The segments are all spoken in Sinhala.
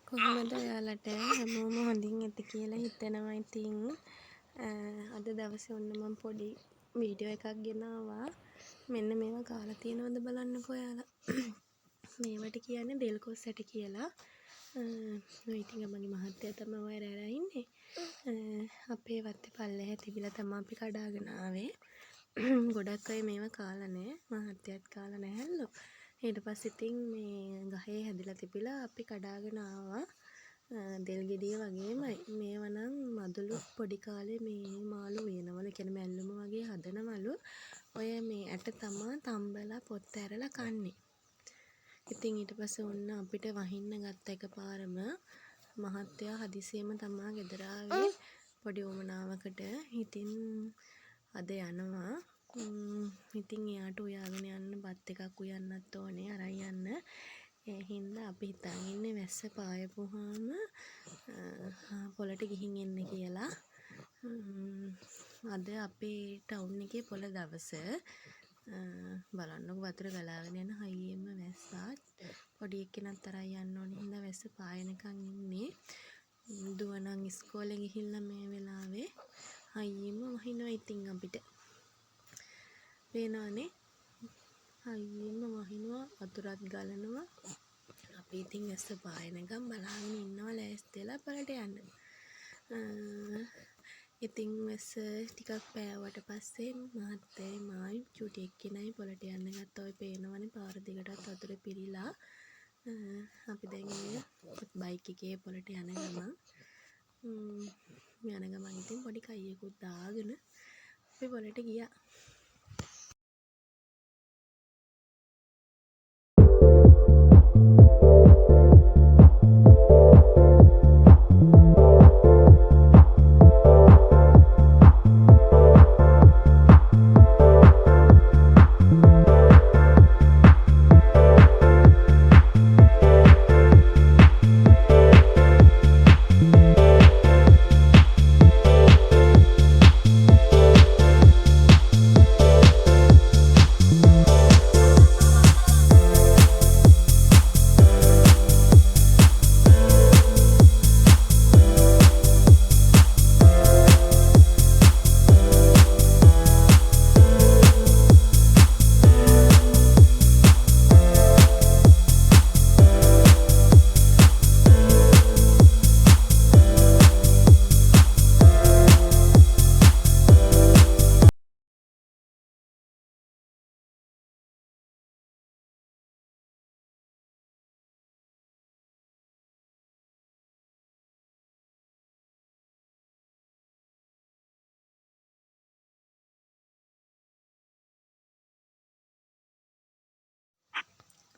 කොහොමද ඔයාලට හැමෝම හොඳින් ඇති කියලා හිතනවා. ඉතින් අද දවසේ ඔන්න මම පොඩි වීඩියෝ එකක් ගෙනාවා. මෙන්න මේවා කාලා තියෙනවද බලන්නකෝ ඔයාලා. මේවට කියන්නේ දෙල්කොස් ඇට කියලා. ඉතින් මගේ මහත්තයා තමයි ඔය රැරා ඉන්නේ. අපේ වත්තේ පල්ලෙහා තිබිලා තමයි අපි කඩාගෙන ආවේ. ගොඩක් අය මේවා කාලා නැහැ. මහත්තයාත් කාලා නැහැලු. ඊට පස්සේ ඉතින් මේ ගහේ හැදිලා තිබිලා අපි කඩාගෙන ආවා. දෙල් ගෙඩිය වගේමයි. මේවා නම් මදුළු පොඩි කාලේ මේ මාළු වෙනවලු. කියන්නේ මැල්ලුම වගේ හදනවලු. ඔය මේ ඇට තමා තම්බලා පොත් ඇරලා කන්නේ. ඉතින් ඊට පස්සේ ඔන්න අපිට වහින්න ගත්ත එකපාරම මහත්තයා හදිසියෙම තමා ගෙදර ආවේ පොඩි උවමනාවකට. ඉතින් අද යනවා. ඉතින් එයාට උයාගෙන යන්න බත් එකක් උයන්නත් ඕනේ අරන් යන්න. ඒ හින්දා අපි හිතන් ඉන්නේ වැස්ස පායපුවාම පොළට ගිහින් එන්න කියලා. අද අපේ ටවුන් එකේ පොළ දවස. බලන්නකො වතුර ගලාගෙන යන හයියෙම වැස්සා. පොඩි එක්කෙනත් අරන් යන්න ඕනේ හින්දා වැස්ස පායනකන් ඉන්නේ. දුව නම් ඉස්කෝලේ ගිහිල්ලා මේ වෙලාවේ හයියෙම වහිනවා. ඉතින් අපිට පේනවනේ හයියෙම වහිනවා වතුරත් ගලනවා. අපි ඉතින් වැස්ස පායනකම් බලාගෙන ඉන්නවා ලෑස්තිලා පොළට යන්න. ඉතින් වැස්ස ටිකක් පෑවට පස්සේ මහත්තයයි මායි චූටි එක්කෙනයි පොළට යන්න ගත්තා. ඔය පේනවනේ පාර දිගටත් වතුර පිරීලා. අපි දැන් ඉන්නේ බයික් එකේ පොළට යන ගමන්. යන ගමන් ඉතින් පොඩි කයියකුත් දාගෙන අපි පොළට ගියා.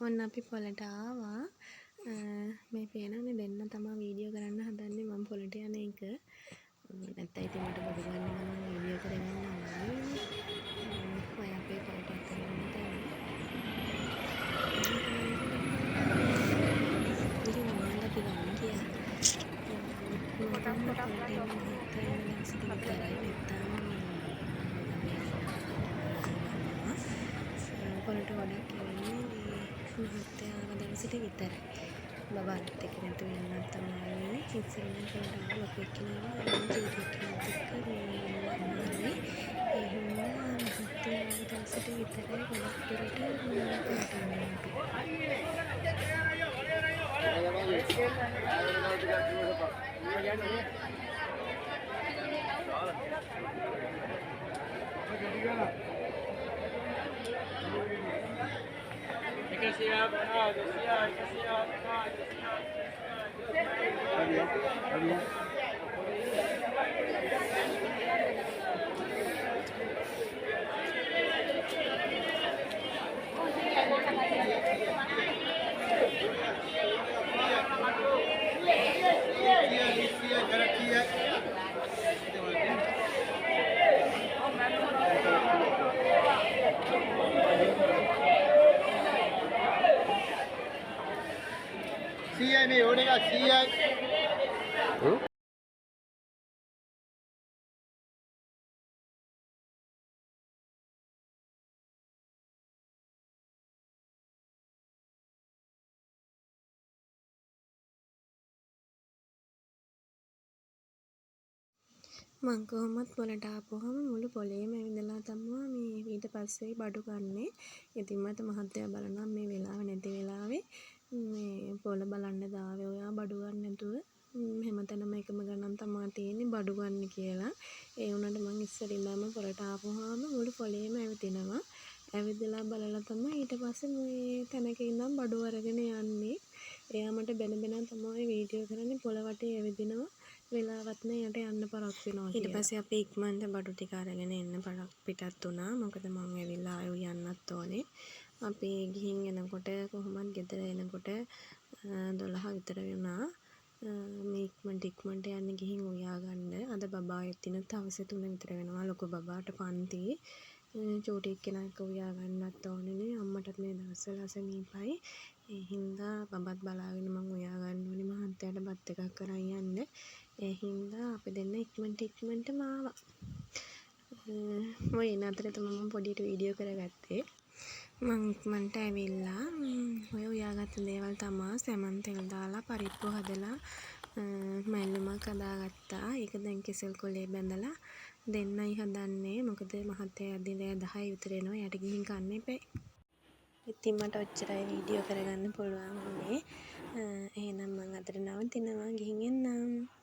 ඔන්න අපි පොළට ආවා. මේ පේනවනේ දෙන්න තමයි වීඩියෝ කරන්න හදන්නේ මම පොළට යන එක. නැත්නම් ඉතින් මට බඩු ගන්න ගමන් වීඩියෝ කරගන්න අමාරුයි. ඔය අපේ පොළට අතරින් තැන. ඉතින් මොනවද අපි ගන්න කියලා. පොළට ගොඩක් එන්නේ මහත්තයාව දවසට විතරයි. බබාත් එක්ක නැතු වෙන්නත් අමාරුයි. ඉස්සෙල්ලා පොළට ආව ලොකු එක්කෙනා චූටි එක්කෙනාත් එක්ක අමාරුයි. ඒ හින්දා මහත්තයාව දවසට විතරයි ගොඩක් දුරට පොළට යන්නේ. CI में होने का CI මං කොහොමත් පොළට ආපුවහම මුළු පොළේම ඇවිදලා තමා මේ ඊට පස්සේ බඩු ගන්නේ. ඉතින් මට මහත්තයා බලනවා මේ වෙලාව නැති වෙලාවේ මේ පොළ බලන්න දාවේ ඔයා බඩු ගන්න නැතුව හැමතැනම එකම ගණන් තමා තියෙන්නේ බඩු ගන්න කියලා. ඒ වුණාට මං ඉස්සර ඉඳන්ම පොළට ආපුවාම මුළු පොළේම ඇවිදිනවා. ඇවිදලා බලලා තමයි ඊට පස්සේ මේ තැනක ඉඳන් බඩු අරගෙන යන්නේ. එයා මට බැන බැන තමයි වීඩියෝ කරන්නේ පොළ වටේ ඇවිදිනවා. වෙලාවත් නෑ යට යන්න පරක් වෙනවා කියලා. ඊට පස්සේ අපි ඉක්මනට බඩු ටික අරගෙන එන්න පිටත් වුණා. මොකද මං ඇවිල්ලා ආයෙ යන්නත් ඕනේ. අපි ගිහින් එනකොට කොහොමත් ගෙදර එනකොට 12 විතර වුණා. මේ ඉක්මනට යන්න ගිහින් උයා ගන්න. අද බබා එතිනුත් හවස 3 විතර වෙනවා. ලොකු බබාට පන්ති. චූටි එක්කෙනා එක්ක උයා ගන්නත් ඕනේනේ. අම්මටත් මේ දවස්වල අසනීපයි. ඒ හින්දා බබත් බලාගෙන මං උයා ගන්න ඕනේ. මහත්තයාට බත් එකක් කරන් යන්න. ඒ හින්දා අපි දෙන්න ඉක්මනටම ආවා. ඔය එන අතරේ තමයි මම පොඩියට වීඩියෝ කරගත්තේ. මං ඉක්මනට ඇවිල්ලා ඔය උයාගත්ත දේවල් තමා සැමන් තෙල් දාලා පරිප්පු හදලා මැල්ලුමක් හදාගත්තා. ඒක දැන් කෙසෙල් කොලේ බැඳලා දෙන්නයි හදන්නේ. මොකද මහත්තයා යද්දි 10 විතර එනවා. යට ගිහින් කන්න එපා. ඉතින් මට ඔච්චරයි වීඩියෝ කරගන්න පුළුවන් වුණේ. එහෙනම් මං අදට නවතිනවා. ගිහින් එන්නම්.